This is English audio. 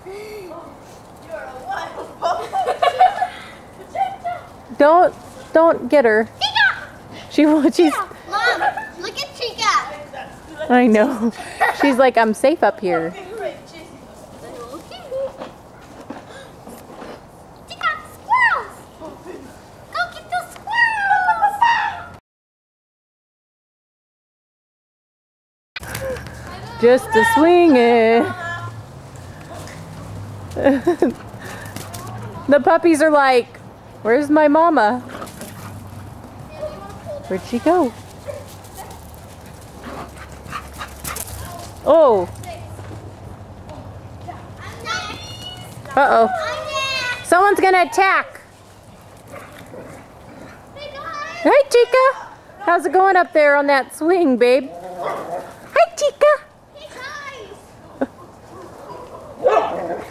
You're a wild Don't get her. Chica! She's. Mom, look at Chica. I know. She's like, I'm safe up here. Chica, squirrels! Go get the squirrels! Just a swinging. The puppies are like, where's my mama? Where'd she go? Oh. Uh-oh. Someone's gonna attack. Hi, Chica. How's it going up there on that swing, babe? Hi, Chica. Hey, guys!